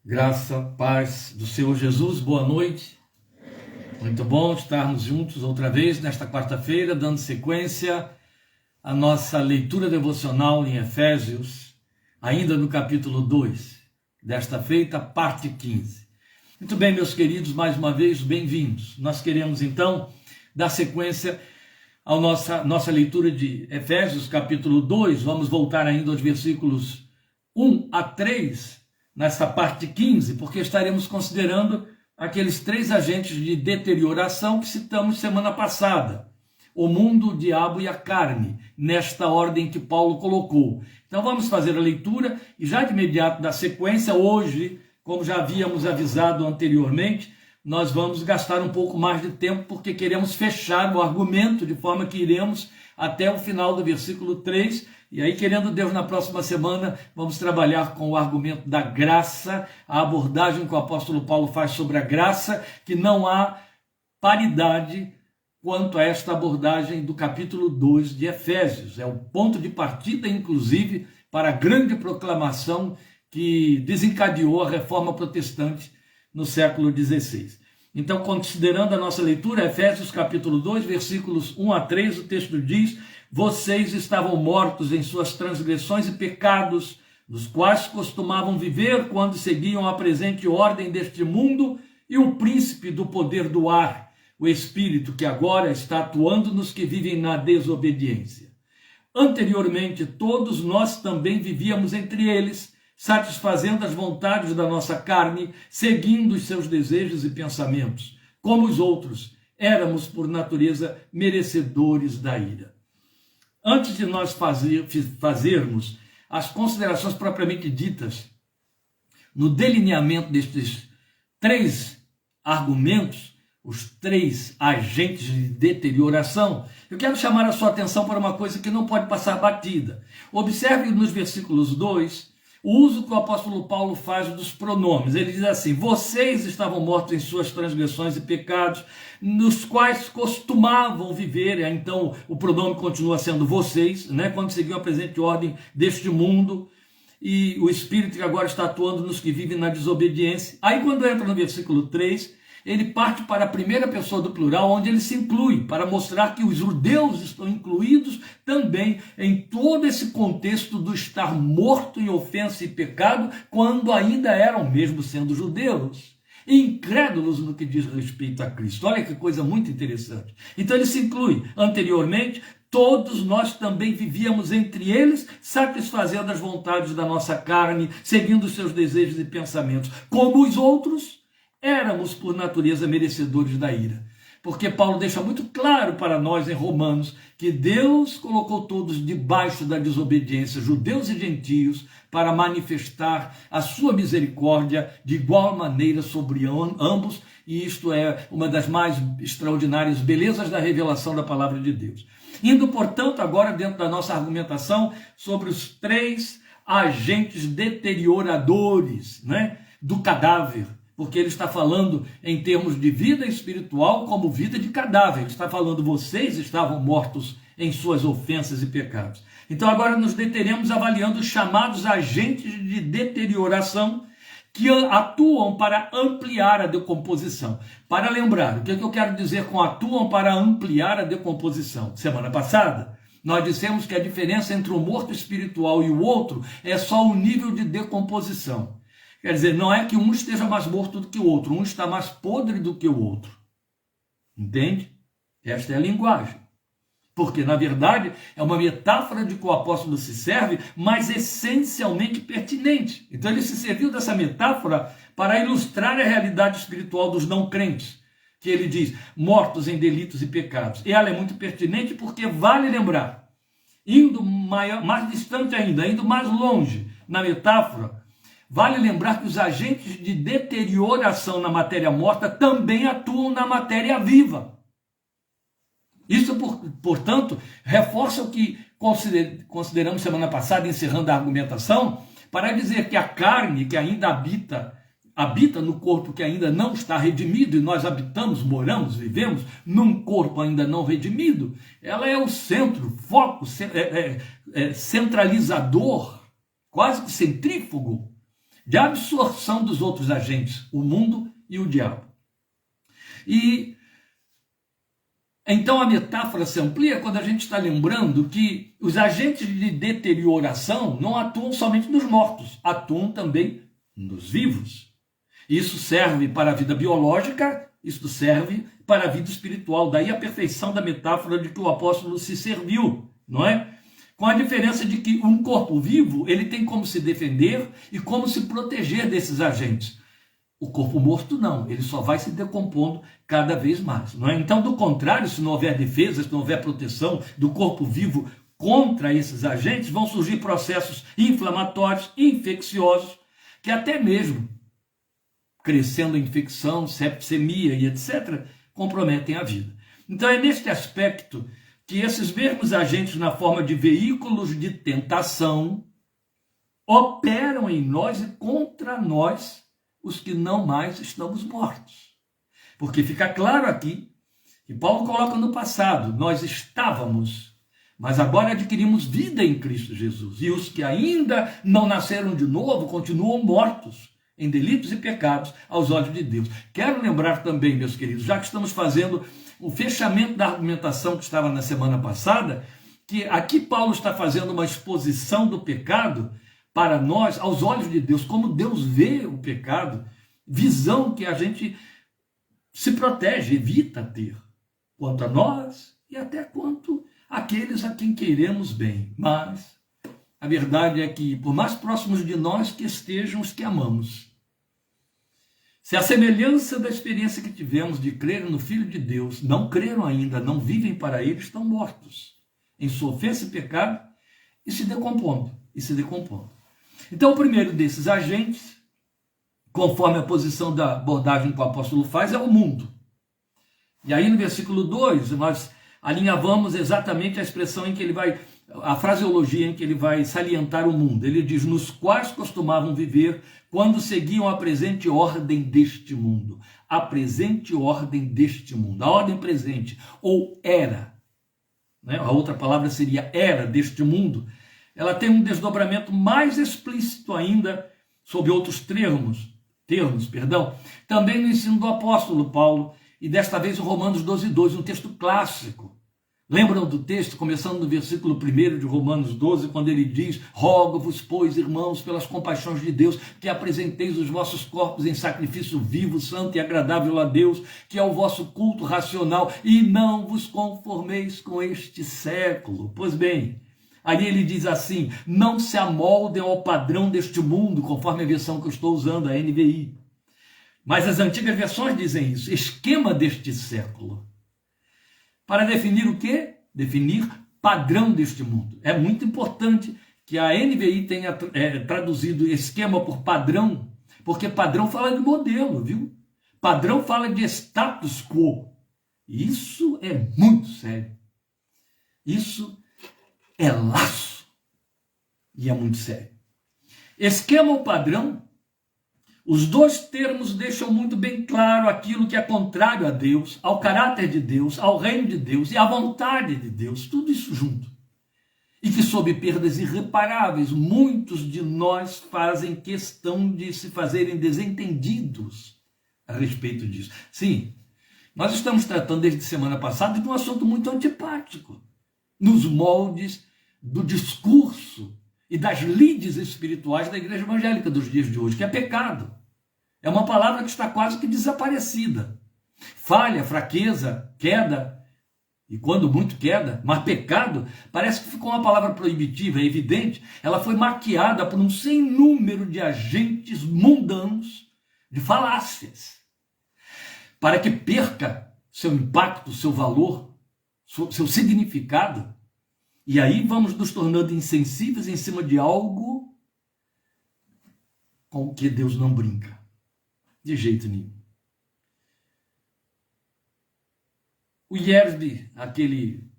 Graça, paz do Senhor Jesus, boa noite. Muito bom estarmos juntos outra vez nesta quarta-feira, dando sequência à nossa leitura devocional em Efésios, ainda no capítulo 2, desta feita, parte 15. Muito bem, meus queridos, mais uma vez, bem-vindos. Nós queremos, então, dar sequência à nossa leitura de Efésios, capítulo 2. Vamos voltar ainda aos versículos 1 a 3, nessa parte 15, porque estaremos considerando aqueles três agentes de deterioração que citamos semana passada: o mundo, o diabo e a carne, nesta ordem que Paulo colocou. Então vamos fazer a leitura e já de imediato da sequência. Hoje, como já havíamos avisado anteriormente, nós vamos gastar um pouco mais de tempo porque queremos fechar o argumento, de forma que iremos até o final do versículo 3, e aí, querendo Deus, na próxima semana vamos trabalhar com o argumento da graça, a abordagem que o apóstolo Paulo faz sobre a graça, que não há paridade quanto a esta abordagem do capítulo 2 de Efésios. É o ponto de partida, inclusive, para a grande proclamação que desencadeou a reforma protestante no século XVI. Então, considerando a nossa leitura, Efésios capítulo 2, versículos 1 a 3, o texto diz: vocês estavam mortos em suas transgressões e pecados, nos quais costumavam viver quando seguiam a presente ordem deste mundo e o príncipe do poder do ar, o Espírito que agora está atuando nos que vivem na desobediência. Anteriormente, todos nós também vivíamos entre eles, satisfazendo as vontades da nossa carne, seguindo os seus desejos e pensamentos. Como os outros, éramos por natureza merecedores da ira. Antes de nós fazermos as considerações propriamente ditas no delineamento destes três argumentos, os três agentes de deterioração, eu quero chamar a sua atenção para uma coisa que não pode passar batida. Observe nos versículos 2 o uso que o apóstolo Paulo faz dos pronomes. Ele diz assim: vocês estavam mortos em suas transgressões e pecados, nos quais costumavam viver. Então o pronome continua sendo vocês, né? Quando seguiam a presente ordem deste mundo, e o Espírito que agora está atuando nos que vivem na desobediência. Aí, quando entra no versículo 3, ele parte para a primeira pessoa do plural, onde ele se inclui, para mostrar que os judeus estão incluídos também em todo esse contexto do estar morto em ofensa e pecado, quando ainda eram, mesmo sendo judeus, incrédulos no que diz respeito a Cristo. Olha que coisa muito interessante. Então ele se inclui. Anteriormente, todos nós também vivíamos entre eles, satisfazendo as vontades da nossa carne, seguindo os seus desejos e pensamentos. Como os outros, éramos por natureza merecedores da ira. Porque Paulo deixa muito claro para nós em Romanos que Deus colocou todos debaixo da desobediência, judeus e gentios, para manifestar a sua misericórdia de igual maneira sobre ambos, e isto é uma das mais extraordinárias belezas da revelação da palavra de Deus. Indo, portanto, agora dentro da nossa argumentação sobre os três agentes deterioradores, né, do cadáver, porque ele está falando em termos de vida espiritual como vida de cadáver. Ele está falando: vocês estavam mortos em suas ofensas e pecados. Então agora nos deteremos avaliando os chamados agentes de deterioração que atuam para ampliar a decomposição. Para lembrar, o que eu quero dizer com atuam para ampliar a decomposição? Semana passada, nós dissemos que a diferença entre o morto espiritual e o outro é só o nível de decomposição. Quer dizer, não é que um esteja mais morto do que o outro, um está mais podre do que o outro. Entende? Esta é a linguagem. Porque, na verdade, é uma metáfora de que o apóstolo se serve, mas essencialmente pertinente. Então ele se serviu dessa metáfora para ilustrar a realidade espiritual dos não crentes, que ele diz: mortos em delitos e pecados. E ela é muito pertinente porque vale lembrar, indo mais distante ainda, indo mais longe na metáfora, vale lembrar que os agentes de deterioração na matéria morta também atuam na matéria viva. Isso, portanto, reforça o que consideramos semana passada, encerrando a argumentação, para dizer que a carne que ainda habita no corpo que ainda não está redimido, e nós habitamos, moramos, vivemos num corpo ainda não redimido, ela é o centro, foco, centralizador, quase que centrífugo de absorção dos outros agentes, o mundo e o diabo. E então a metáfora se amplia quando a gente está lembrando que os agentes de deterioração não atuam somente nos mortos, atuam também nos vivos. Isso serve para a vida biológica, isso serve para a vida espiritual. Daí a perfeição da metáfora de que o apóstolo se serviu, não é? Com a diferença de que um corpo vivo, ele tem como se defender e como se proteger desses agentes. O corpo morto não, ele só vai se decompondo cada vez mais, não é? Então, do contrário, se não houver defesa, se não houver proteção do corpo vivo contra esses agentes, vão surgir processos inflamatórios, infecciosos, que até mesmo, crescendo a infecção, septicemia e etc., comprometem a vida. Então, é neste aspecto que esses mesmos agentes, na forma de veículos de tentação, operam em nós e contra nós, os que não mais estamos mortos. Porque fica claro aqui que Paulo coloca no passado, nós estávamos, mas agora adquirimos vida em Cristo Jesus. E os que ainda não nasceram de novo continuam mortos em delitos e pecados aos olhos de Deus. Quero lembrar também, meus queridos, já que estamos fazendo o fechamento da argumentação que estava na semana passada, que aqui Paulo está fazendo uma exposição do pecado para nós, aos olhos de Deus, como Deus vê o pecado, visão que a gente se protege, evita ter, quanto a nós e até quanto àqueles a quem queremos bem. Mas a verdade é que, por mais próximos de nós que estejam os que amamos, se a semelhança da experiência que tivemos de crer no Filho de Deus, não creram ainda, não vivem para ele, estão mortos em sua ofensa e pecado e se decompondo, Então, o primeiro desses agentes, conforme a posição da abordagem que o apóstolo faz, é o mundo. E aí no versículo 2, nós alinhavamos exatamente a expressão em que ele vai, a fraseologia em que ele vai salientar o mundo. Ele diz, nos quais costumavam viver quando seguiam a presente ordem deste mundo. A presente ordem deste mundo, a ordem presente, ou era, né? A outra palavra seria era deste mundo. Ela tem um desdobramento mais explícito ainda sob outros termos, também no ensino do apóstolo Paulo, e desta vez o Romanos 12:2, um texto clássico. Lembram do texto, começando no versículo 1 de Romanos 12, quando ele diz, rogo-vos, pois, irmãos, pelas compaixões de Deus, que apresenteis os vossos corpos em sacrifício vivo, santo e agradável a Deus, que é o vosso culto racional, e não vos conformeis com este século. Pois bem, aí ele diz assim, não se amoldem ao padrão deste mundo, conforme a versão que eu estou usando, a NVI. Mas as antigas versões dizem isso, esquema deste século. Para definir o quê? Definir padrão deste mundo. É muito importante que a NVI tenha traduzido esquema por padrão, porque padrão fala de modelo, viu? Padrão fala de status quo. Isso é muito sério. Isso é laço. E é muito sério. Esquema ou padrão, os dois termos deixam muito bem claro aquilo que é contrário a Deus, ao caráter de Deus, ao reino de Deus e à vontade de Deus, tudo isso junto. E que sob perdas irreparáveis, muitos de nós fazem questão de se fazerem desentendidos a respeito disso. Sim, nós estamos tratando desde semana passada de um assunto muito antipático, nos moldes do discurso e das lides espirituais da igreja evangélica dos dias de hoje, que é pecado. É uma palavra que está quase que desaparecida. Falha, fraqueza, queda, e quando muito queda, mas pecado, parece que ficou uma palavra proibitiva, é evidente. Ela foi maquiada por um sem número de agentes mundanos, de falácias, para que perca seu impacto, seu valor, seu significado. E aí vamos nos tornando insensíveis em cima de algo com o que Deus não brinca. De jeito nenhum. O Yersby, aquele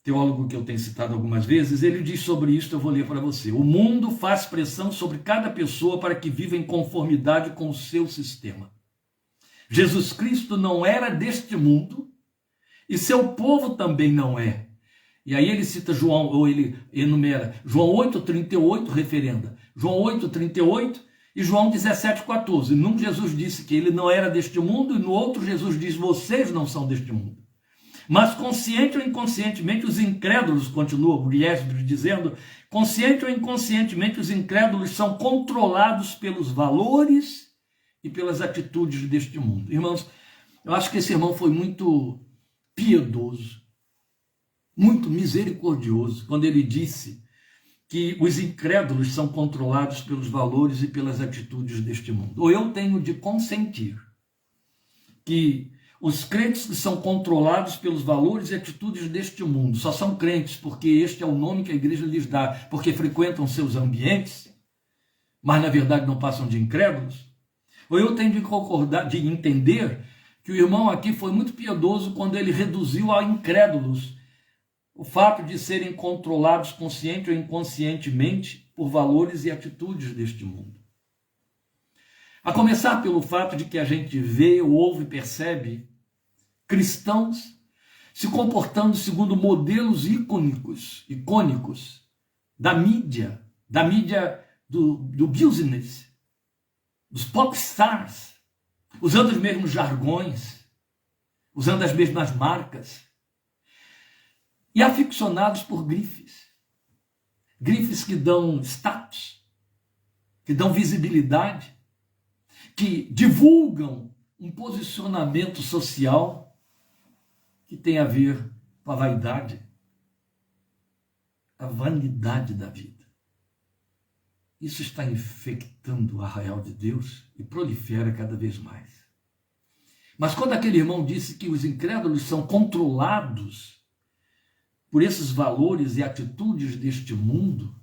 teólogo que eu tenho citado algumas vezes, ele diz sobre isso, eu vou ler para você. O mundo faz pressão sobre cada pessoa para que viva em conformidade com o seu sistema. Jesus Cristo não era deste mundo e seu povo também não é. E aí ele cita João, ou ele enumera João 8,38, referenda. João 8,38, E João 17,14. Num Jesus disse que ele não era deste mundo, e no outro Jesus diz, vocês não são deste mundo. Mas consciente ou inconscientemente, os incrédulos, continua o Esdras dizendo, consciente ou inconscientemente, os incrédulos são controlados pelos valores e pelas atitudes deste mundo. Irmãos, eu acho que esse irmão foi muito piedoso, muito misericordioso, quando ele disse que os incrédulos são controlados pelos valores e pelas atitudes deste mundo. Ou eu tenho de consentir que os crentes que são controlados pelos valores e atitudes deste mundo só são crentes porque este é o nome que a igreja lhes dá, porque frequentam seus ambientes, mas na verdade não passam de incrédulos. Ou eu tenho de concordar, de entender que o irmão aqui foi muito piedoso quando ele reduziu a incrédulos o fato de serem controlados consciente ou inconscientemente por valores e atitudes deste mundo. A começar pelo fato de que a gente vê, ouve e percebe cristãos se comportando segundo modelos icônicos da mídia do business, dos pop stars, usando os mesmos jargões, usando as mesmas marcas, e aficionados por grifes que dão status, que dão visibilidade, que divulgam um posicionamento social que tem a ver com a vaidade, a vanidade da vida. Isso está infectando o arraial de Deus e prolifera cada vez mais. Mas quando aquele irmão disse que os incrédulos são controlados por esses valores e atitudes deste mundo,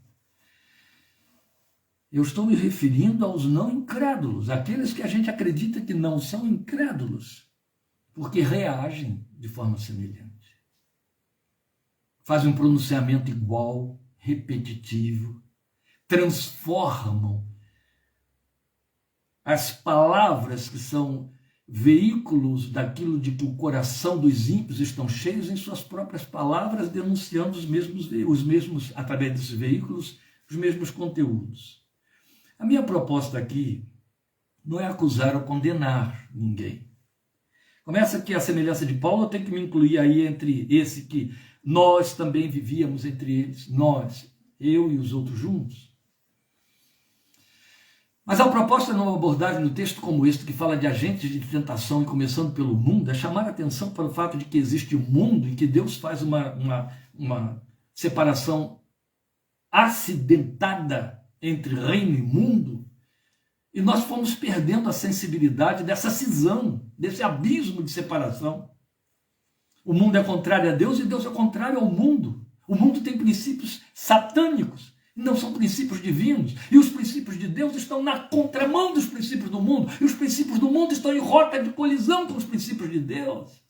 eu estou me referindo aos não incrédulos, aqueles que a gente acredita que não são incrédulos, porque reagem de forma semelhante. Fazem um pronunciamento igual, repetitivo, transformam as palavras que são veículos daquilo de que o coração dos ímpios estão cheios em suas próprias palavras, denunciando os mesmos, através desses veículos, os mesmos conteúdos. A minha proposta aqui não é acusar ou condenar ninguém. Começa que a semelhança de Paulo, eu tenho que me incluir aí entre esse que nós também vivíamos entre eles, nós, eu e os outros juntos. Mas a proposta numa abordagem no texto como este, que fala de agentes de tentação e começando pelo mundo, é chamar a atenção para o fato de que existe um mundo e que Deus faz uma separação acidentada entre reino e mundo, e nós fomos perdendo a sensibilidade dessa cisão, desse abismo de separação. O mundo é contrário a Deus e Deus é contrário ao mundo. O mundo tem princípios satânicos, não são princípios divinos. E os princípios de Deus estão na contramão dos princípios do mundo. E os princípios do mundo estão em rota de colisão com os princípios de Deus.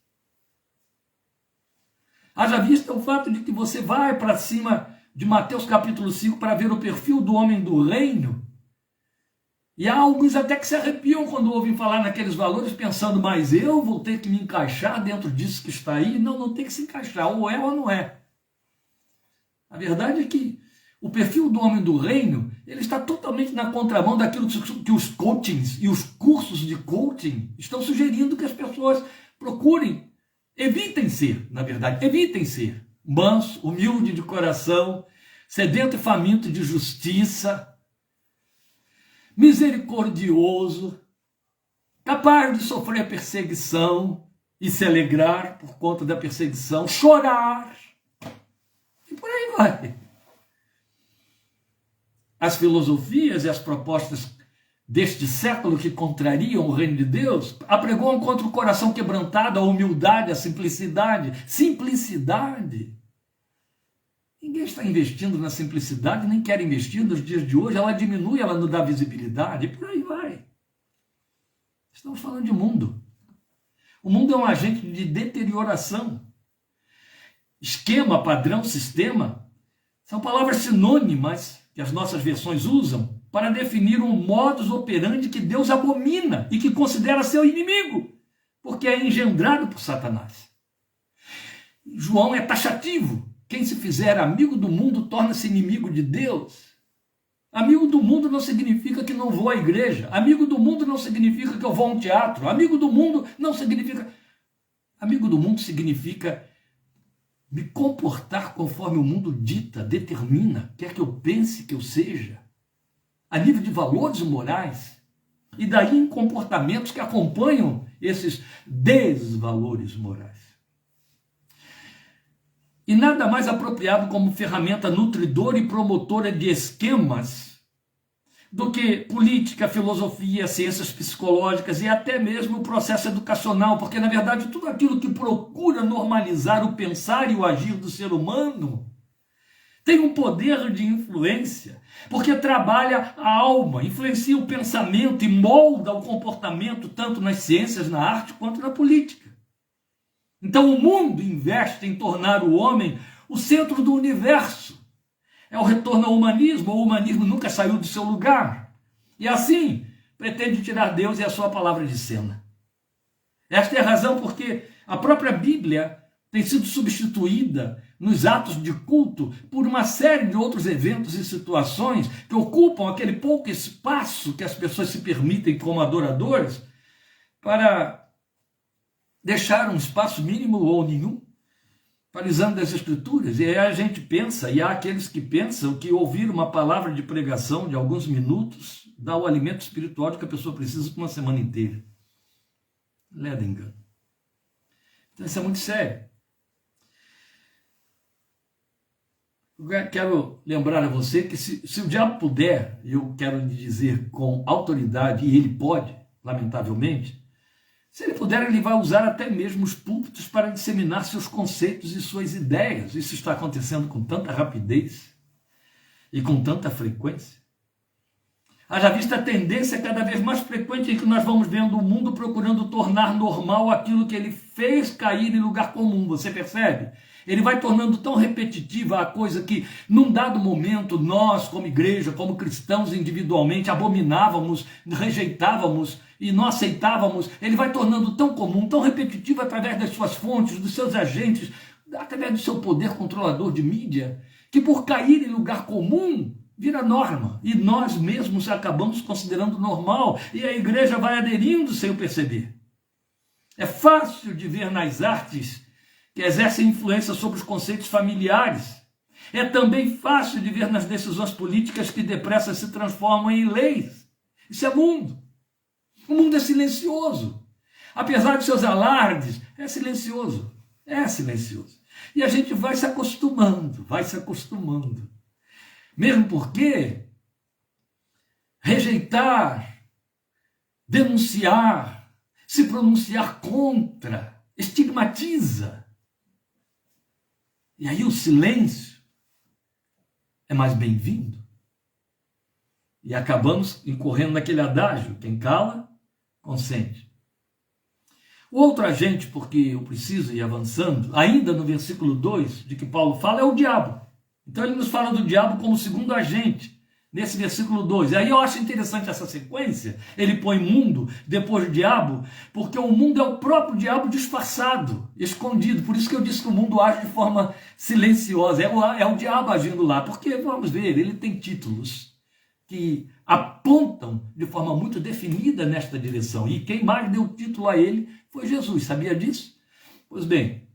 Haja vista o fato de que você vai para cima de Mateus capítulo 5 para ver o perfil do homem do reino. E há alguns até que se arrepiam quando ouvem falar naqueles valores, pensando, mas eu vou ter que me encaixar dentro disso que está aí. Não, não tem que se encaixar, ou é ou não é. A verdade é que o perfil do homem do reino, ele está totalmente na contramão daquilo que os coachings e os cursos de coaching estão sugerindo que as pessoas procurem. Evitem ser, na verdade, evitem ser manso, humilde de coração, sedento e faminto de justiça, misericordioso, capaz de sofrer perseguição e se alegrar por conta da perseguição, chorar, e por aí vai. As filosofias e as propostas deste século que contrariam o reino de Deus apregoam contra o coração quebrantado a humildade, a simplicidade. Simplicidade. Ninguém está investindo na simplicidade, nem quer investir nos dias de hoje. Ela diminui, ela não dá visibilidade, e por aí vai. Estamos falando de mundo. O mundo é um agente de deterioração. Esquema, padrão, sistema, são palavras sinônimas que as nossas versões usam para definir um modus operandi que Deus abomina e que considera seu inimigo, porque é engendrado por Satanás. João é taxativo. Quem se fizer amigo do mundo torna-se inimigo de Deus. Amigo do mundo não significa que não vou à igreja. Amigo do mundo não significa que eu vou a um teatro. Amigo do mundo não significa... Amigo do mundo significa me comportar conforme o mundo dita, determina, quer que eu pense que eu seja, a nível de valores morais, e daí em comportamentos que acompanham esses desvalores morais. E nada mais apropriado como ferramenta nutridora e promotora de esquemas do que política, filosofia, ciências psicológicas e até mesmo o processo educacional, porque, na verdade, tudo aquilo que procura normalizar o pensar e o agir do ser humano tem um poder de influência, porque trabalha a alma, influencia o pensamento e molda o comportamento tanto nas ciências, na arte, quanto na política. Então o mundo investe em tornar o homem o centro do universo. É o retorno ao humanismo. O humanismo nunca saiu do seu lugar. E assim, pretende tirar Deus e a sua palavra de cena. Esta é a razão porque a própria Bíblia tem sido substituída nos atos de culto por uma série de outros eventos e situações que ocupam aquele pouco espaço que as pessoas se permitem como adoradores para deixar um espaço mínimo ou nenhum para o exame das Escrituras. E aí a gente pensa, e há aqueles que pensam que ouvir uma palavra de pregação de alguns minutos dá o alimento espiritual de que a pessoa precisa por uma semana inteira. Leda engano. Então isso é muito sério. Eu quero lembrar a você que se o diabo puder, eu quero lhe dizer com autoridade, e ele pode, lamentavelmente, se ele puder, ele vai usar até mesmo os púlpitos para disseminar seus conceitos e suas ideias. Isso está acontecendo com tanta rapidez e com tanta frequência. Haja vista a tendência cada vez mais frequente em que nós vamos vendo o mundo procurando tornar normal aquilo que ele fez cair em lugar comum. Você percebe? Ele vai tornando tão repetitiva a coisa que, num dado momento, nós, como igreja, como cristãos individualmente, abominávamos, rejeitávamos e não aceitávamos. Ele vai tornando tão comum, tão repetitivo através das suas fontes, dos seus agentes, através do seu poder controlador de mídia, que por cair em lugar comum, vira norma. E nós mesmos acabamos considerando normal. E a igreja vai aderindo sem o perceber. É fácil de ver nas artes que exercem influência sobre os conceitos familiares. É também fácil de ver nas decisões políticas que depressa se transformam em leis. Isso é mundo. O mundo é silencioso. Apesar de seus alardes, é silencioso. É silencioso. E a gente vai se acostumando, vai se acostumando. Mesmo porque rejeitar, denunciar, se pronunciar contra, estigmatiza. E aí o silêncio é mais bem-vindo. E acabamos incorrendo naquele adágio: quem cala, consente. O outro agente, porque eu preciso ir avançando, ainda no versículo 2, de que Paulo fala, é o diabo. Então ele nos fala do diabo como segundo agente, nesse versículo 2. E aí eu acho interessante essa sequência. Ele põe mundo depois do diabo, porque o mundo é o próprio diabo disfarçado, escondido. Por isso que eu disse que o mundo age de forma silenciosa. É o diabo agindo lá. Porque, vamos ver, ele tem títulos que apontam de forma muito definida nesta direção. E quem mais deu título a ele foi Jesus. Sabia disso? Pois bem,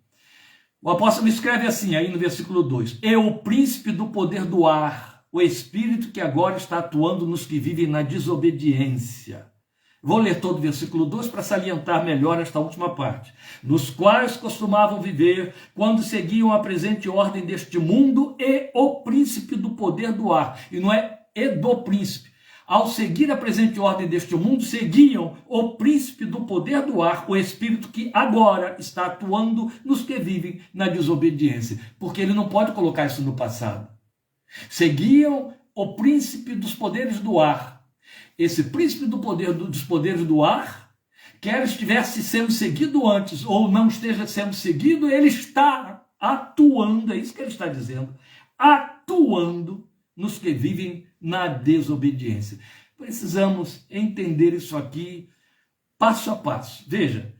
o apóstolo escreve assim, aí no versículo 2. É o príncipe do poder do ar, o espírito que agora está atuando nos que vivem na desobediência. Vou ler todo o versículo 2 para salientar melhor esta última parte. Nos quais costumavam viver quando seguiam a presente ordem deste mundo e o príncipe do poder do ar. E não é e do príncipe. Ao seguir a presente ordem deste mundo, seguiam o príncipe do poder do ar, o espírito que agora está atuando nos que vivem na desobediência. Porque ele não pode colocar isso no passado. Seguiam o príncipe dos poderes do ar. Esse príncipe dos poderes do ar, quer estivesse sendo seguido antes ou não esteja sendo seguido, ele está atuando, é isso que ele está dizendo, atuando nos que vivem na desobediência. Precisamos entender isso aqui passo a passo. Veja,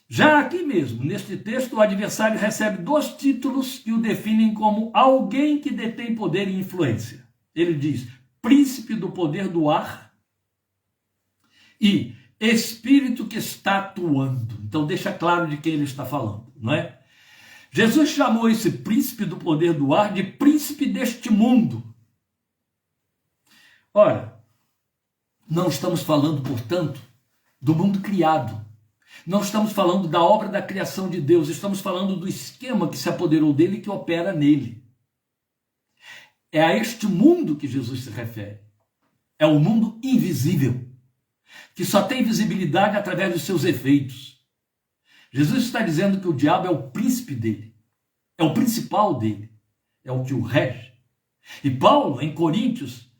já aqui mesmo, neste texto, o adversário recebe 2 títulos que o definem como alguém que detém poder e influência. Ele diz, príncipe do poder do ar e espírito que está atuando. Então deixa claro de quem ele está falando, não é? Jesus chamou esse príncipe do poder do ar de príncipe deste mundo. Ora, não estamos falando, portanto, do mundo criado. Não estamos falando da obra da criação de Deus, estamos falando do esquema que se apoderou dele e que opera nele. É a este mundo que Jesus se refere. É o mundo invisível, que só tem visibilidade através dos seus efeitos. Jesus está dizendo que o diabo é o príncipe dele, é o principal dele, é o que o rege. E Paulo, em Coríntios,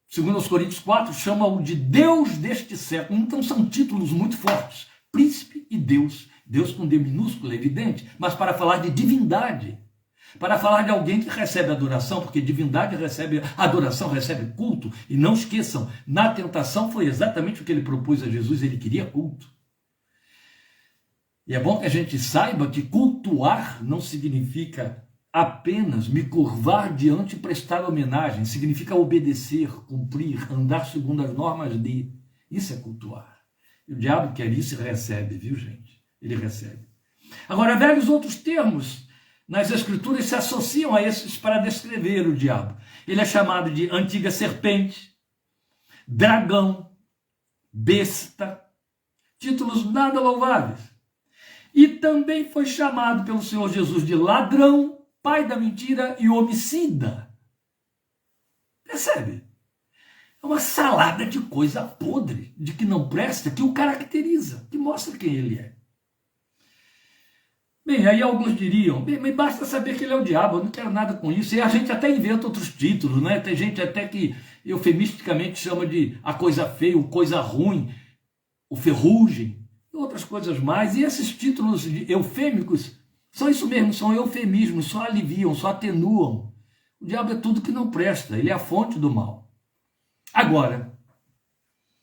segundo aos Coríntios 4, chama-o de Deus deste século. Então são títulos muito fortes. Príncipe e Deus. Deus com D minúsculo, é evidente, mas para falar de divindade. Para falar de alguém que recebe adoração, porque divindade recebe adoração, recebe culto. E não esqueçam, na tentação foi exatamente o que ele propôs a Jesus, ele queria culto. E é bom que a gente saiba que cultuar não significa apenas me curvar diante e prestar homenagem, significa obedecer, cumprir, andar segundo as normas de. Isso é cultuar. E o diabo quer isso e recebe, viu, gente? Ele recebe. Agora, vários outros termos nas Escrituras se associam a esses para descrever o diabo. Ele é chamado de antiga serpente, dragão, besta, títulos nada louváveis. E também foi chamado pelo Senhor Jesus de ladrão, pai da mentira e homicida. Percebe? É uma salada de coisa podre, de que não presta, que o caracteriza, que mostra quem ele é. Bem, aí alguns diriam, bem, mas basta saber que ele é o diabo, eu não quero nada com isso. E a gente até inventa outros títulos, né? Tem gente até que eufemisticamente chama de a coisa feia, o coisa ruim, o ferrugem, e outras coisas mais. E esses títulos eufêmicos são isso mesmo, são eufemismos, só aliviam, só atenuam. O diabo é tudo que não presta, ele é a fonte do mal. Agora,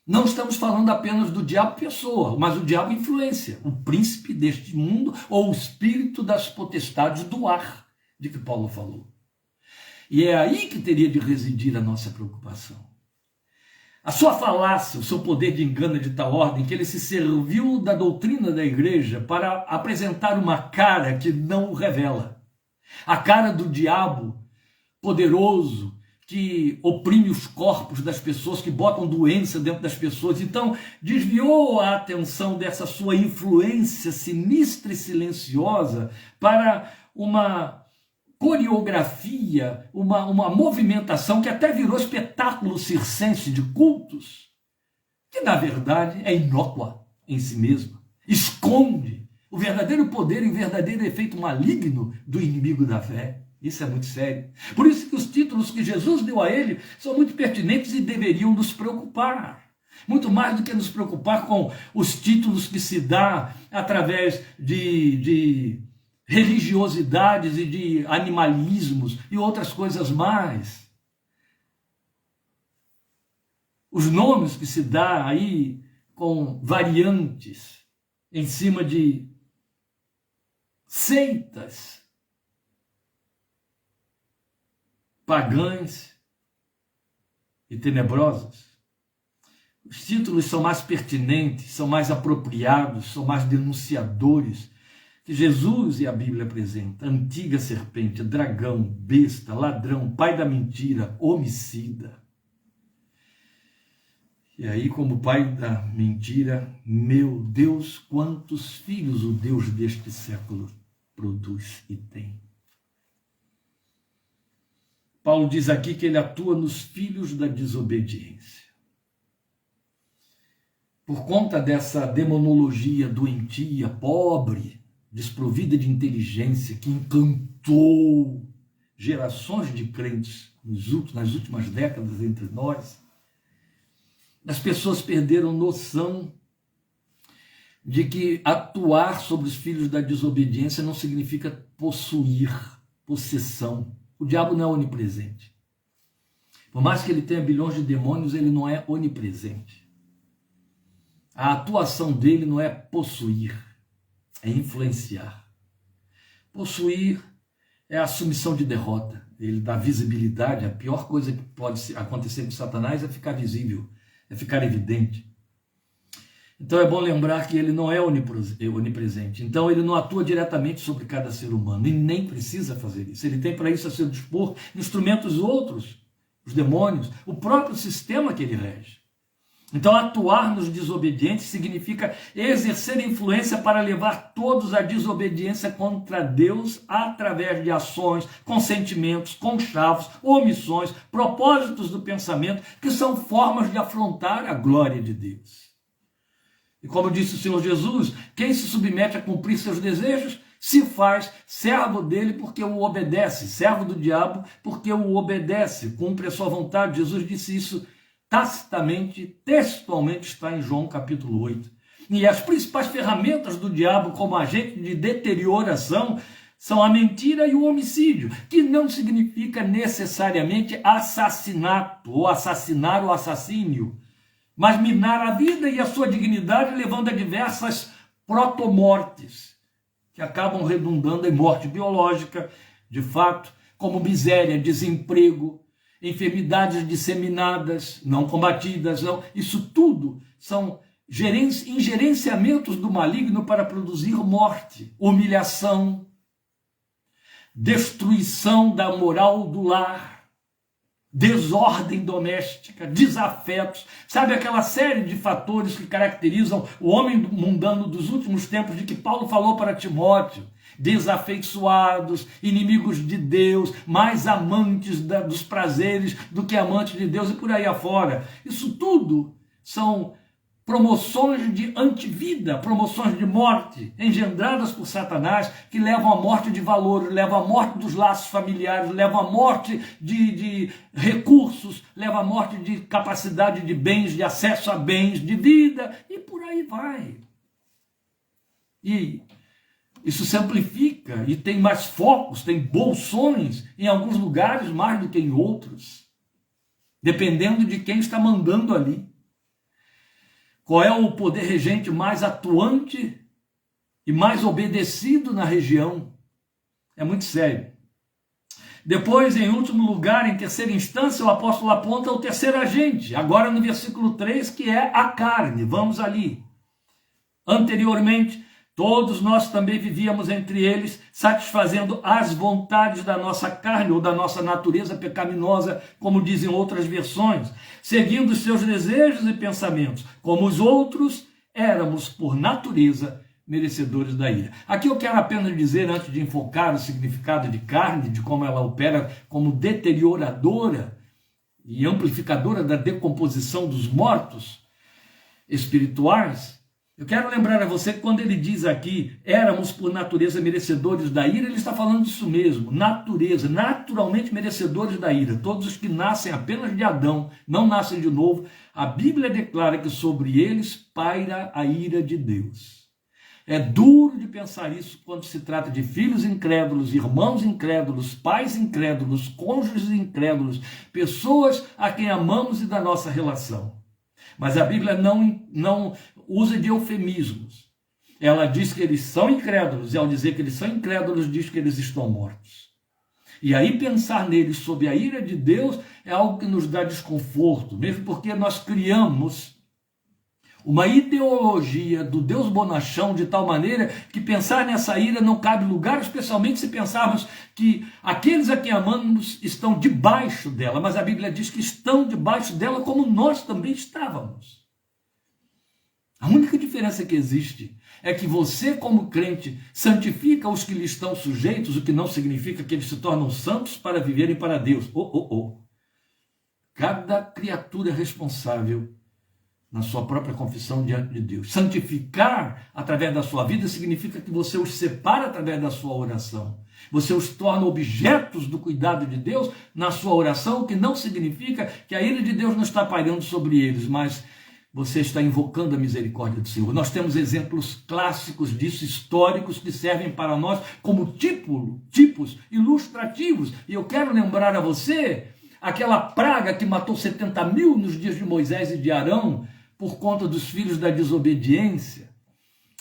não estamos falando apenas do diabo pessoa, mas o diabo influência, o príncipe deste mundo ou o espírito das potestades do ar, de que Paulo falou. E é aí que teria de residir a nossa preocupação. A sua falácia, o seu poder de engano é de tal ordem que ele se serviu da doutrina da igreja para apresentar uma cara que não o revela. A cara do diabo poderoso, que oprime os corpos das pessoas, que botam doença dentro das pessoas. Então, desviou a atenção dessa sua influência sinistra e silenciosa para uma coreografia, uma movimentação que até virou espetáculo circense de cultos, que na verdade é inócua em si mesma, esconde o verdadeiro poder e o verdadeiro efeito maligno do inimigo da fé. Isso é muito sério. Por isso que os títulos que Jesus deu a ele são muito pertinentes e deveriam nos preocupar. Muito mais do que nos preocupar com os títulos que se dá através de religiosidades e de animalismos e outras coisas mais. Os nomes que se dá aí com variantes em cima de seitas pagãs e tenebrosas. Os títulos são mais pertinentes, são mais apropriados, são mais denunciadores que Jesus e a Bíblia apresenta. Antiga serpente, dragão, besta, ladrão, pai da mentira, homicida. E aí, como pai da mentira, meu Deus, quantos filhos o Deus deste século produz e tem. Paulo diz aqui que ele atua nos filhos da desobediência. Por conta dessa demonologia doentia, pobre, desprovida de inteligência, que encantou gerações de crentes nas últimas décadas entre nós, as pessoas perderam noção de que atuar sobre os filhos da desobediência não significa possuir, possessão. O diabo não é onipresente. Por mais que ele tenha bilhões de demônios, ele não é onipresente. A atuação dele não é possuir, é influenciar. Possuir é a assumição de derrota. Ele dá visibilidade. A pior coisa que pode acontecer com Satanás é ficar visível, é ficar evidente. Então é bom lembrar que ele não é onipresente. Então ele não atua diretamente sobre cada ser humano e nem precisa fazer isso. Ele tem para isso a seu dispor instrumentos outros, os demônios, o próprio sistema que ele rege. Então atuar nos desobedientes significa exercer influência para levar todos à desobediência contra Deus através de ações, consentimentos, conchavos, omissões, propósitos do pensamento, que são formas de afrontar a glória de Deus. E como disse o Senhor Jesus, quem se submete a cumprir seus desejos, se faz servo dele porque o obedece, servo do diabo porque o obedece, cumpre a sua vontade. Jesus disse isso tacitamente, textualmente, está em João capítulo 8. E as principais ferramentas do diabo como agente de deterioração são a mentira e o homicídio, que não significa necessariamente assassinato, ou assassinar o assassínio, mas minar a vida e a sua dignidade, levando a diversas protomortes, que acabam redundando em morte biológica, de fato, como miséria, desemprego, enfermidades disseminadas, não combatidas, não. Isso tudo são ingerenciamentos do maligno para produzir morte, humilhação, destruição da moral do lar, desordem doméstica, desafetos, sabe aquela série de fatores que caracterizam o homem mundano dos últimos tempos, de que Paulo falou para Timóteo: desafeiçoados, inimigos de Deus, mais amantes dos prazeres do que amantes de Deus, e por aí afora. Isso tudo são promoções de antivida, promoções de morte, engendradas por Satanás, que levam à morte de valores, levam à morte dos laços familiares, levam à morte de recursos, levam à morte de capacidade de bens, de acesso a bens, de vida, e por aí vai. E isso se amplifica e tem mais focos, tem bolsões em alguns lugares mais do que em outros, dependendo de quem está mandando ali. Qual é o poder regente mais atuante e mais obedecido na região? É muito sério. Depois, em último lugar, em terceira instância, o apóstolo aponta o terceiro agente, agora no versículo 3, que é a carne. Vamos ali. Anteriormente, todos nós também vivíamos entre eles, satisfazendo as vontades da nossa carne ou da nossa natureza pecaminosa, como dizem outras versões, seguindo os seus desejos e pensamentos. Como os outros, éramos, por natureza, merecedores da ira. Aqui eu quero apenas dizer, antes de enfocar o significado de carne, de como ela opera como deterioradora e amplificadora da decomposição dos mortos espirituais, eu quero lembrar a você que quando ele diz aqui, éramos por natureza merecedores da ira, ele está falando disso mesmo, natureza, naturalmente merecedores da ira. Todos os que nascem apenas de Adão, não nascem de novo, a Bíblia declara que sobre eles paira a ira de Deus. É duro de pensar isso quando se trata de filhos incrédulos, irmãos incrédulos, pais incrédulos, cônjuges incrédulos, pessoas a quem amamos e da nossa relação. Mas a Bíblia não usa de eufemismos. Ela diz que eles são incrédulos, e ao dizer que eles são incrédulos, diz que eles estão mortos. E aí pensar neles sob a ira de Deus é algo que nos dá desconforto, mesmo porque nós criamos uma ideologia do Deus bonachão de tal maneira que pensar nessa ira não cabe lugar, especialmente se pensarmos que aqueles a quem amamos estão debaixo dela, mas a Bíblia diz que estão debaixo dela como nós também estávamos. A única diferença que existe é que você, como crente, santifica os que lhe estão sujeitos, o que não significa que eles se tornam santos para viverem para Deus. Cada criatura é responsável na sua própria confissão diante de Deus. Santificar através da sua vida significa que você os separa através da sua oração. Você os torna objetos do cuidado de Deus na sua oração, o que não significa que a ira de Deus não está pairando sobre eles, mas você está invocando a misericórdia do Senhor. Nós temos exemplos clássicos disso, históricos, que servem para nós como tipos ilustrativos. E eu quero lembrar a você aquela praga que matou 70 mil nos dias de Moisés e de Arão, por conta dos filhos da desobediência.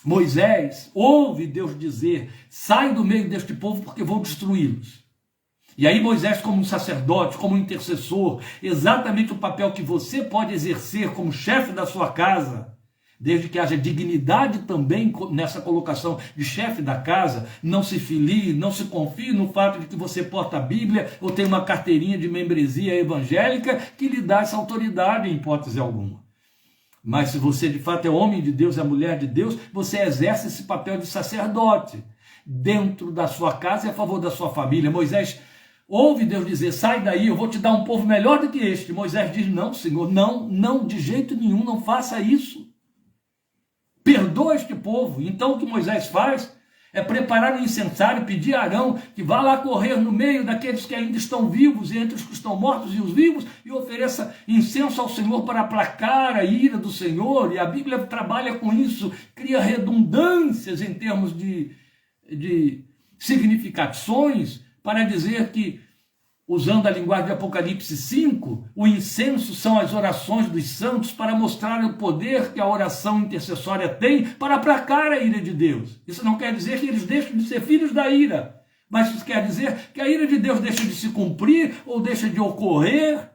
Moisés ouve Deus dizer: sai do meio deste povo porque vou destruí-los. E aí Moisés, como um sacerdote, como um intercessor, exatamente o papel que você pode exercer como chefe da sua casa, desde que haja dignidade também nessa colocação de chefe da casa, não se filie, não se confie no fato de que você porta a Bíblia ou tem uma carteirinha de membresia evangélica que lhe dá essa autoridade em hipótese alguma. Mas se você de fato é homem de Deus, é mulher de Deus, você exerce esse papel de sacerdote dentro da sua casa e a favor da sua família. Moisés ouve Deus dizer, sai daí, eu vou te dar um povo melhor do que este. Moisés diz, não, Senhor, não, de jeito nenhum, não faça isso. Perdoa este povo. Então o que Moisés faz é preparar um incensário, pedir a Arão que vá lá correr no meio daqueles que ainda estão vivos e entre os que estão mortos e os vivos e ofereça incenso ao Senhor para aplacar a ira do Senhor. E a Bíblia trabalha com isso, cria redundâncias em termos de significações para dizer que, usando a linguagem de Apocalipse 5, o incenso são as orações dos santos para mostrar o poder que a oração intercessória tem para aplacar a ira de Deus. Isso não quer dizer que eles deixem de ser filhos da ira, mas isso quer dizer que a ira de Deus deixa de se cumprir ou deixa de ocorrer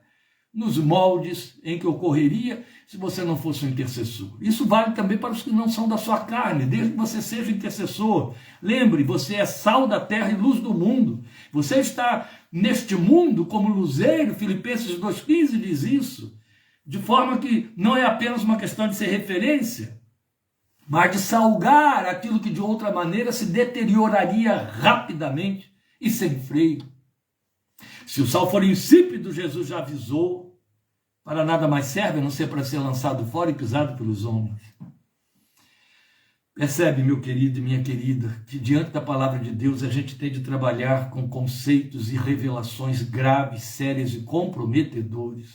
nos moldes em que ocorreria se você não fosse um intercessor. Isso vale também para os que não são da sua carne, desde que você seja intercessor. Lembre, você é sal da terra e luz do mundo. Você está neste mundo como luzeiro, Filipenses 2,15 diz isso, de forma que não é apenas uma questão de ser referência, mas de salgar aquilo que de outra maneira se deterioraria rapidamente e sem freio. Se o sal for insípido, Jesus já avisou, para nada mais serve, a não ser para ser lançado fora e pisado pelos homens. Percebe, meu querido e minha querida, que diante da palavra de Deus a gente tem de trabalhar com conceitos e revelações graves, sérias e comprometedores.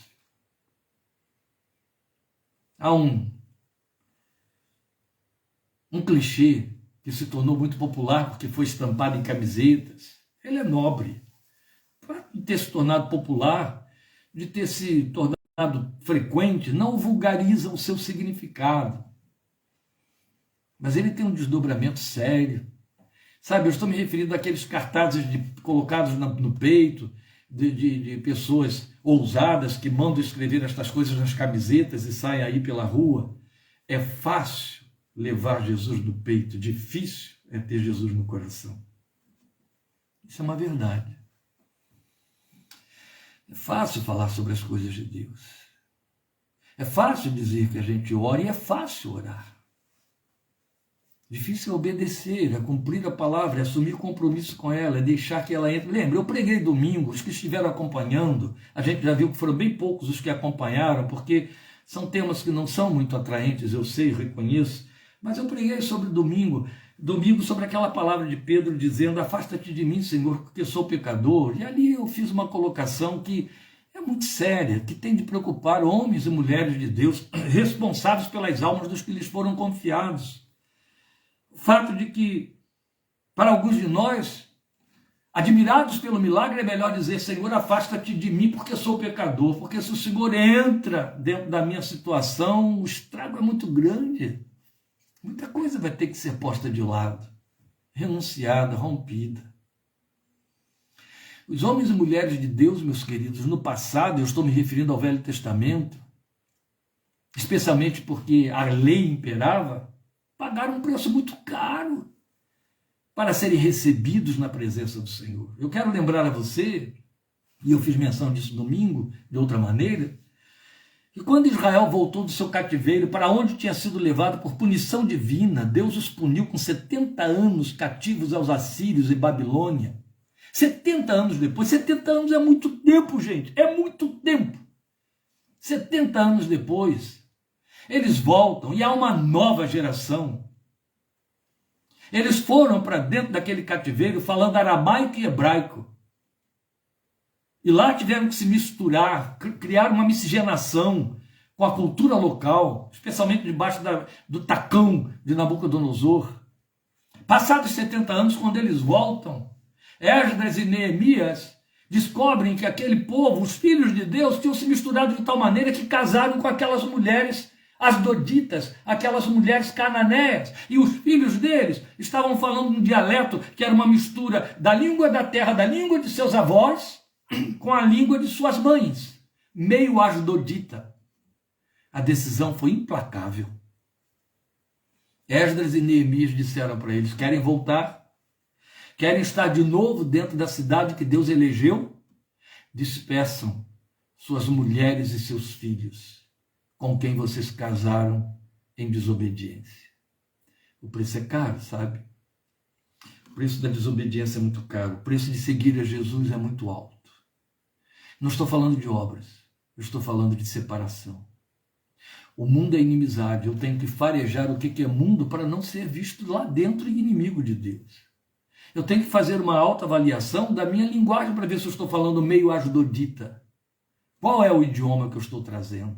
Há um clichê que se tornou muito popular porque foi estampado em camisetas. Ele é nobre. Para ter se tornado popular, de ter se tornado frequente, não vulgariza o seu significado. Mas ele tem um desdobramento sério. Sabe, eu estou me referindo àqueles cartazes colocados no peito de pessoas ousadas que mandam escrever estas coisas nas camisetas e saem aí pela rua. É fácil levar Jesus no peito, difícil é ter Jesus no coração. Isso é uma verdade. É fácil falar sobre as coisas de Deus. É fácil dizer que a gente ora e é fácil orar. Difícil é obedecer, é cumprir a palavra, é assumir compromisso com ela, é deixar que ela entre. Lembra, eu preguei domingo, os que estiveram acompanhando, a gente já viu que foram bem poucos os que acompanharam, porque são temas que não são muito atraentes, eu sei, reconheço, mas eu preguei sobre domingo sobre aquela palavra de Pedro dizendo, afasta-te de mim, Senhor, porque sou pecador. E ali eu fiz uma colocação que é muito séria, que tem de preocupar homens e mulheres de Deus, responsáveis pelas almas dos que lhes foram confiados. O fato de que, para alguns de nós, admirados pelo milagre, é melhor dizer, Senhor, afasta-te de mim porque sou pecador, porque se o Senhor entra dentro da minha situação, o estrago é muito grande. Muita coisa vai ter que ser posta de lado, renunciada, rompida. Os homens e mulheres de Deus, meus queridos, no passado, eu estou me referindo ao Velho Testamento, especialmente porque a lei imperava, pagaram um preço muito caro para serem recebidos na presença do Senhor. Eu quero lembrar a você, e eu fiz menção disso domingo, de outra maneira, que quando Israel voltou do seu cativeiro para onde tinha sido levado por punição divina, Deus os puniu com 70 anos cativos aos assírios em Babilônia. 70 anos depois, 70 anos é muito tempo, gente, é muito tempo. 70 anos depois, eles voltam e há uma nova geração. Eles foram para dentro daquele cativeiro falando aramaico e hebraico. E lá tiveram que se misturar, criar uma miscigenação com a cultura local, especialmente debaixo do tacão de Nabucodonosor. Passados 70 anos, quando eles voltam, Esdras e Neemias descobrem que aquele povo, os filhos de Deus, tinham se misturado de tal maneira que casaram com aquelas mulheres Asdoditas, aquelas mulheres cananéias, e os filhos deles estavam falando um dialeto que era uma mistura da língua da terra, da língua de seus avós, com a língua de suas mães, meio asdodita. A decisão foi implacável. Esdras e Neemias disseram para eles: querem voltar? Querem estar de novo dentro da cidade que Deus elegeu? Despeçam suas mulheres e seus filhos, com quem vocês casaram em desobediência. O preço é caro, sabe? O preço da desobediência é muito caro. O preço de seguir a Jesus é muito alto. Não estou falando de obras, eu estou falando de separação. O mundo é inimizade. Eu tenho que farejar o que é mundo para não ser visto lá dentro inimigo de Deus. Eu tenho que fazer uma autoavaliação da minha linguagem para ver se eu estou falando meio asdodita. Qual é o idioma que eu estou trazendo?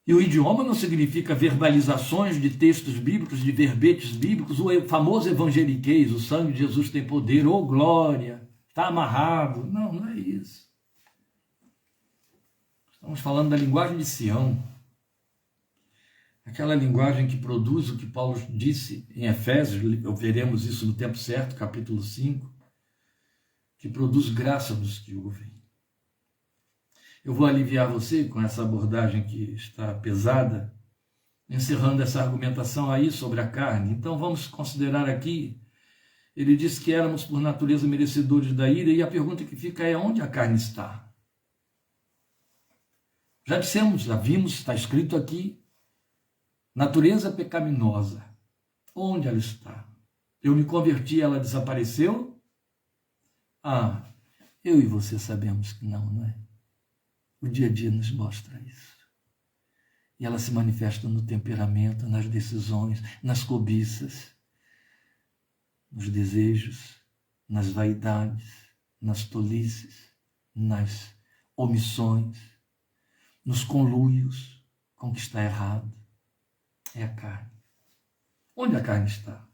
E o idioma não significa verbalizações de textos bíblicos, de verbetes bíblicos, o famoso evangeliquez, o sangue de Jesus tem poder, oh glória, está amarrado. Não, não é isso. Estamos falando da linguagem de Sião, aquela linguagem que produz o que Paulo disse em Efésios, veremos isso no tempo certo, capítulo 5, que produz graça nos que ouvem. Eu vou aliviar você com essa abordagem que está pesada, encerrando essa argumentação aí sobre a carne. Então vamos considerar aqui, ele diz que éramos por natureza merecedores da ira, e a pergunta que fica é: onde a carne está? Já dissemos, já vimos, está escrito aqui, natureza pecaminosa. Onde ela está? Eu me converti, ela desapareceu? Ah, eu e você sabemos que não, não é? O dia a dia nos mostra isso. E ela se manifesta no temperamento, nas decisões, nas cobiças, nos desejos, nas vaidades, nas tolices, nas omissões, nos conluios com o que está errado. É a carne. Onde a carne está?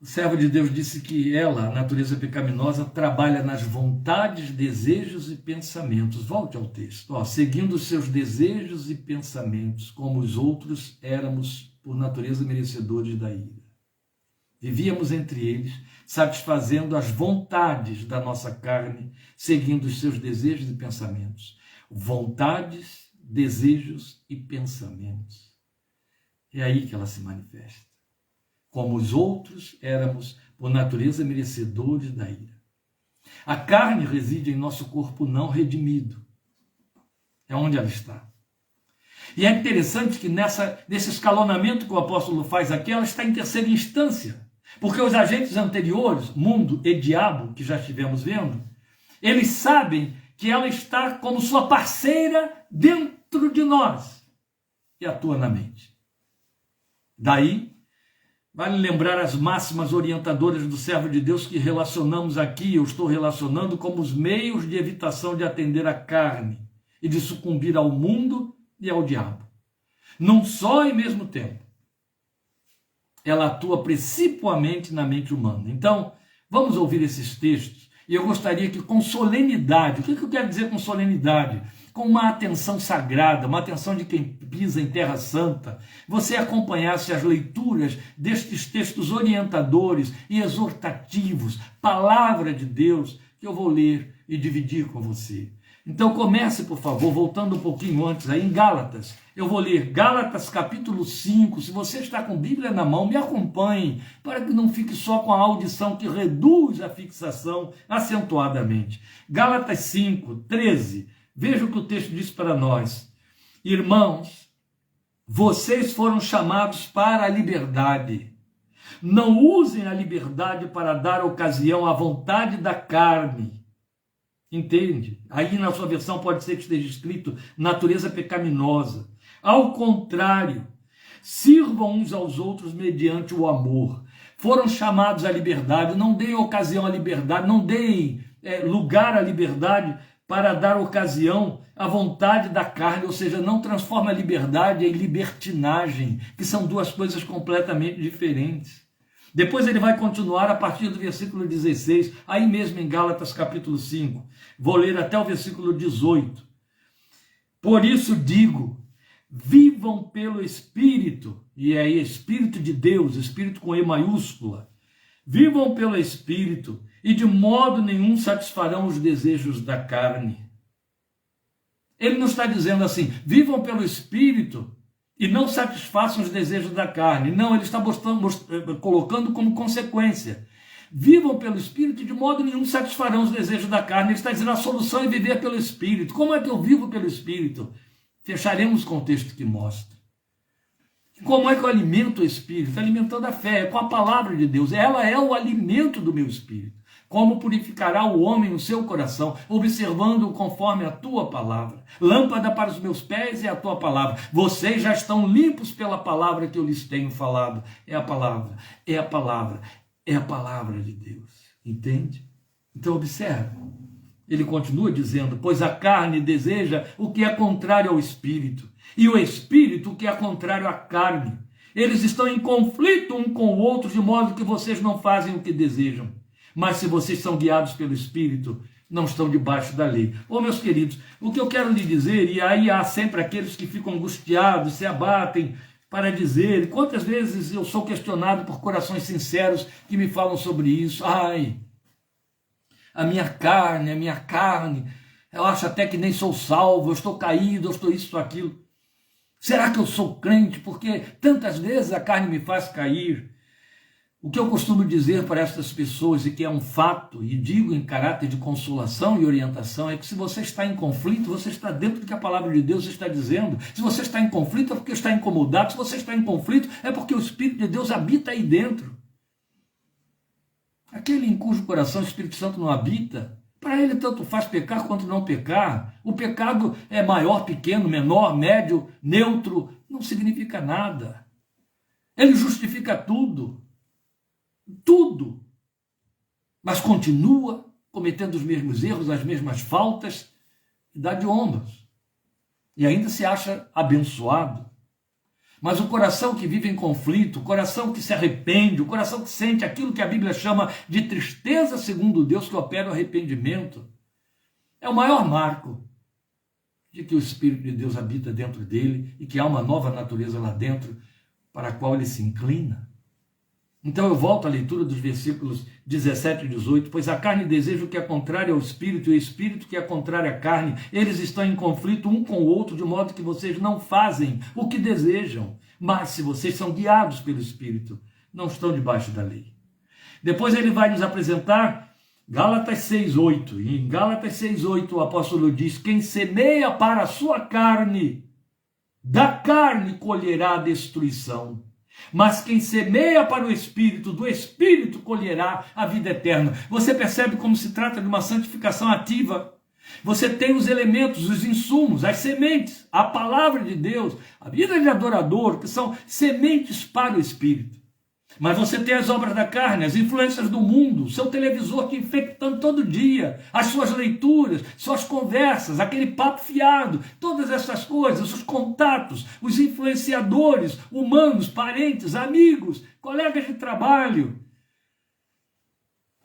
O servo de Deus disse que ela, a natureza pecaminosa, trabalha nas vontades, desejos e pensamentos. Volte ao texto. Seguindo os seus desejos e pensamentos, como os outros éramos por natureza merecedores da ira. Vivíamos entre eles, satisfazendo as vontades da nossa carne, seguindo os seus desejos e pensamentos. Vontades, desejos e pensamentos. É aí que ela se manifesta. Como os outros éramos, por natureza, merecedores da ira. A carne reside em nosso corpo não redimido. É onde ela está. E é interessante que nesse escalonamento que o apóstolo faz aqui, ela está em terceira instância. Porque os agentes anteriores, mundo e diabo, que já estivemos vendo, eles sabem que ela está como sua parceira dentro de nós e atua na mente. Daí, vale lembrar as máximas orientadoras do servo de Deus que relacionamos aqui, eu estou relacionando como os meios de evitação de atender à carne e de sucumbir ao mundo e ao diabo. Num só e mesmo tempo. Ela atua principalmente na mente humana. Então, vamos ouvir esses textos. E eu gostaria que com solenidade, o que eu quero dizer com solenidade? Com uma atenção sagrada, uma atenção de quem pisa em terra santa, você acompanhasse as leituras destes textos orientadores e exortativos, palavra de Deus, que eu vou ler e dividir com você. Então comece, por favor, voltando um pouquinho antes, aí em Gálatas. Eu vou ler Gálatas capítulo 5. Se você está com Bíblia na mão, me acompanhe, para que não fique só com a audição que reduz a fixação acentuadamente. Gálatas 5, 13. Veja o que o texto diz para nós. Irmãos, vocês foram chamados para a liberdade. Não usem a liberdade para dar ocasião à vontade da carne. Entende? Aí na sua versão pode ser que esteja escrito natureza pecaminosa. Ao contrário, sirvam uns aos outros mediante o amor. Foram chamados à liberdade, não deem ocasião à liberdade, não deem lugar à liberdade para dar ocasião à vontade da carne, ou seja, não transforma a liberdade em libertinagem, que são duas coisas completamente diferentes. Depois ele vai continuar a partir do versículo 16, aí mesmo em Gálatas capítulo 5. Vou ler até o versículo 18. Por isso digo, vivam pelo Espírito, e é Espírito de Deus, Espírito com E maiúscula. Vivam pelo Espírito, e de modo nenhum satisfarão os desejos da carne. Ele não está dizendo assim, vivam pelo Espírito e não satisfaçam os desejos da carne. Não, ele está colocando como consequência. Vivam pelo Espírito e de modo nenhum satisfarão os desejos da carne. Ele está dizendo a solução é viver pelo Espírito. Como é que eu vivo pelo Espírito? Fecharemos com o texto que mostra. Como é que eu alimento o Espírito? Alimentando a fé, com a palavra de Deus. Ela é o alimento do meu Espírito. Como purificará o homem no seu coração, observando-o conforme a tua palavra. Lâmpada para os meus pés é a tua palavra. Vocês já estão limpos pela palavra que eu lhes tenho falado. É a palavra, é a palavra, é a palavra de Deus. Entende? Então observe. Ele continua dizendo, pois a carne deseja o que é contrário ao Espírito, e o Espírito o que é contrário à carne. Eles estão em conflito um com o outro, de modo que vocês não fazem o que desejam. Mas se vocês são guiados pelo Espírito, não estão debaixo da lei. Ô meus queridos, o que eu quero lhe dizer, e aí há sempre aqueles que ficam angustiados, se abatem para dizer, quantas vezes eu sou questionado por corações sinceros que me falam sobre isso. Ai, a minha carne, eu acho até que nem sou salvo, eu estou caído, eu estou isso, estou aquilo. Será que eu sou crente? Porque tantas vezes a carne me faz cair. O que eu costumo dizer para essas pessoas, e que é um fato, e digo em caráter de consolação e orientação, é que se você está em conflito, você está dentro do que a palavra de Deus está dizendo. Se você está em conflito, é porque está incomodado. Se você está em conflito, é porque o Espírito de Deus habita aí dentro. Aquele em cujo coração o Espírito Santo não habita, para ele tanto faz pecar quanto não pecar. O pecado é maior, pequeno, menor, médio, neutro, não significa nada. Ele justifica tudo. Tudo, mas continua cometendo os mesmos erros, as mesmas faltas, e dá de ombros, e ainda se acha abençoado. Mas o coração que vive em conflito, o coração que se arrepende, o coração que sente aquilo que a Bíblia chama de tristeza segundo Deus, que opera o arrependimento, é o maior marco de que o Espírito de Deus habita dentro dele e que há uma nova natureza lá dentro para a qual ele se inclina. Então eu volto à leitura dos versículos 17 e 18, pois a carne deseja o que é contrário ao Espírito, e o Espírito que é contrário à carne. Eles estão em conflito um com o outro, de modo que vocês não fazem o que desejam. Mas se vocês são guiados pelo Espírito, não estão debaixo da lei. Depois ele vai nos apresentar Gálatas 6,8. E em Gálatas 6,8 o apóstolo diz, quem semeia para a sua carne, da carne colherá a destruição. Mas quem semeia para o Espírito, do Espírito colherá a vida eterna. Você percebe como se trata de uma santificação ativa? Você tem os elementos, os insumos, as sementes, a palavra de Deus, a vida de adorador, que são sementes para o Espírito. Mas você tem as obras da carne, as influências do mundo, seu televisor te infectando todo dia, as suas leituras, suas conversas, aquele papo fiado, todas essas coisas, os contatos, os influenciadores humanos, parentes, amigos, colegas de trabalho.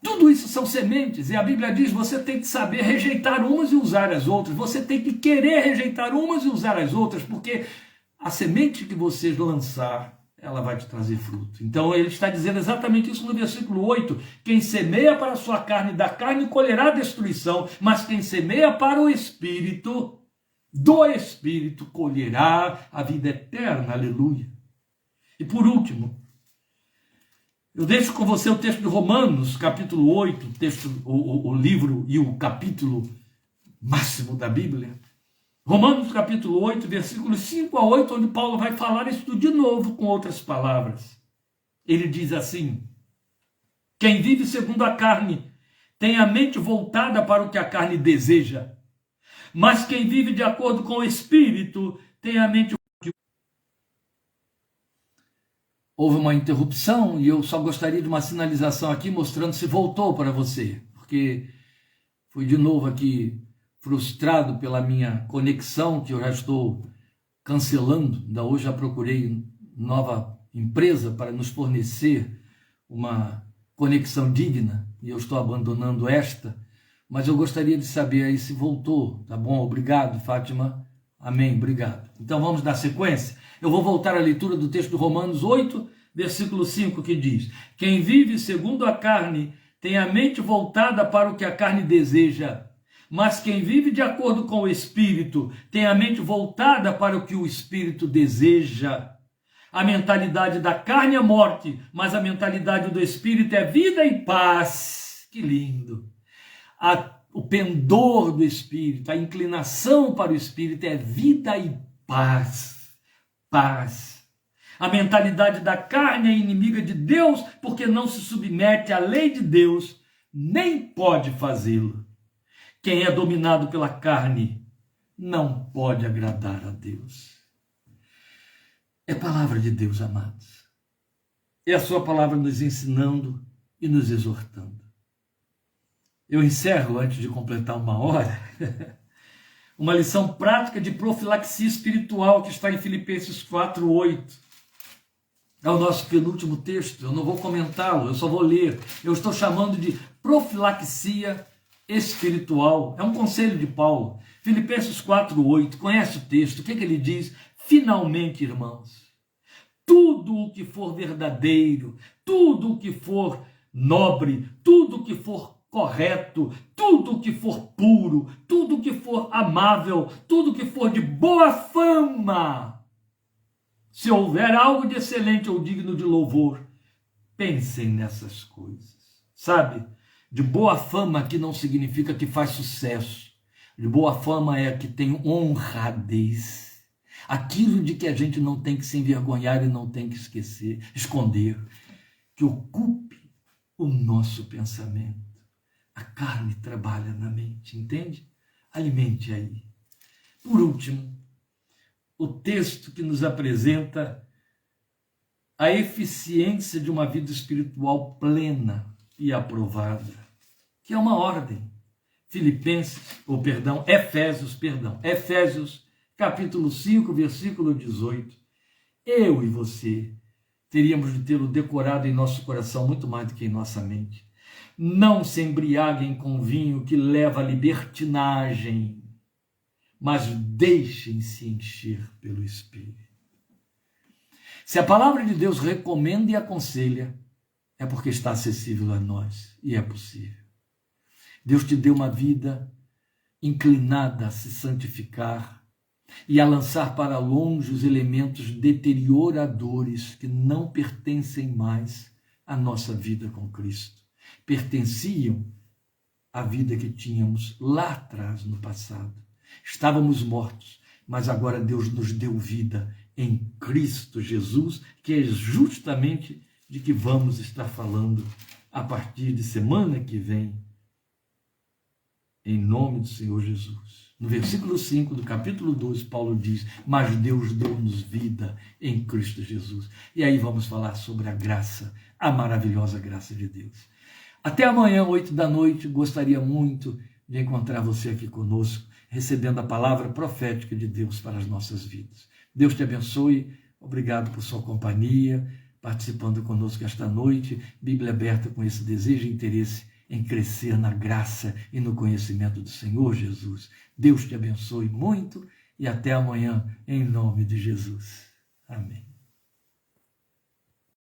Tudo isso são sementes, e a Bíblia diz, você tem que saber rejeitar umas e usar as outras, você tem que querer rejeitar umas e usar as outras, porque a semente que você lançar, ela vai te trazer fruto. Então ele está dizendo exatamente isso no versículo 8, quem semeia para a sua carne, da carne colherá destruição, mas quem semeia para o Espírito, do Espírito colherá a vida eterna, aleluia. E por último, eu deixo com você o texto de Romanos, capítulo 8, o livro e o capítulo máximo da Bíblia. Romanos capítulo 8, versículos 5 a 8, onde Paulo vai falar isso de novo com outras palavras. Ele diz assim, quem vive segundo a carne tem a mente voltada para o que a carne deseja, mas quem vive de acordo com o Espírito tem a mente... Houve uma interrupção e eu só gostaria de uma sinalização aqui mostrando se voltou para você, porque fui de novo aqui frustrado pela minha conexão, que eu já estou cancelando. Ainda hoje já procurei nova empresa para nos fornecer uma conexão digna, e eu estou abandonando esta, mas eu gostaria de saber aí se voltou, tá bom? Obrigado, Fátima, Amém, obrigado. Então vamos dar sequência. Eu vou voltar à leitura do texto de Romanos 8, versículo 5, que diz: quem vive segundo a carne tem a mente voltada para o que a carne deseja, mas quem vive de acordo com o Espírito tem a mente voltada para o que o Espírito deseja. A mentalidade da carne é morte, mas a mentalidade do Espírito é vida e paz. Que lindo! O pendor do Espírito, a inclinação para o Espírito é vida e paz. Paz. A mentalidade da carne é inimiga de Deus porque não se submete à lei de Deus, nem pode fazê-lo. Quem é dominado pela carne não pode agradar a Deus. É palavra de Deus, amados. É a sua palavra nos ensinando e nos exortando. Eu encerro, antes de completar 1 hora, uma lição prática de profilaxia espiritual que está em Filipenses 4:8. É o nosso penúltimo texto, eu não vou comentá-lo, eu só vou ler. Eu estou chamando de profilaxia espiritual. É um conselho de Paulo. Filipenses 4:8, conhece o texto, o que ele diz? Finalmente, irmãos, tudo o que for verdadeiro, tudo o que for nobre, tudo o que for correto, tudo o que for puro, tudo o que for amável, tudo o que for de boa fama, se houver algo de excelente ou digno de louvor, pensem nessas coisas. Sabe, de boa fama aqui não significa que faz sucesso. De boa fama é que tem honradez. Aquilo de que a gente não tem que se envergonhar e não tem que esconder, que ocupe o nosso pensamento. A carne trabalha na mente, entende? Alimente aí. Por último, o texto que nos apresenta a eficiência de uma vida espiritual plena e aprovada, que é uma ordem. Efésios, capítulo 5, versículo 18. Eu e você teríamos de tê-lo decorado em nosso coração muito mais do que em nossa mente. Não se embriaguem com vinho que leva à libertinagem, mas deixem-se encher pelo Espírito. Se a palavra de Deus recomenda e aconselha, é porque está acessível a nós, e é possível. Deus te deu uma vida inclinada a se santificar e a lançar para longe os elementos deterioradores que não pertencem mais à nossa vida com Cristo. Pertenciam à vida que tínhamos lá atrás, no passado. Estávamos mortos, mas agora Deus nos deu vida em Cristo Jesus, que é justamente de que vamos estar falando a partir de semana que vem, em nome do Senhor Jesus. No versículo 5 do capítulo 12, Paulo diz: mas Deus deu-nos vida em Cristo Jesus. E aí vamos falar sobre a graça, a maravilhosa graça de Deus. Até amanhã, 8 da noite, gostaria muito de encontrar você aqui conosco, recebendo a palavra profética de Deus para as nossas vidas. Deus te abençoe, obrigado por sua companhia, participando conosco esta noite, Bíblia aberta com esse desejo e interesse em crescer na graça e no conhecimento do Senhor Jesus. Deus te abençoe muito e até amanhã, em nome de Jesus. Amém.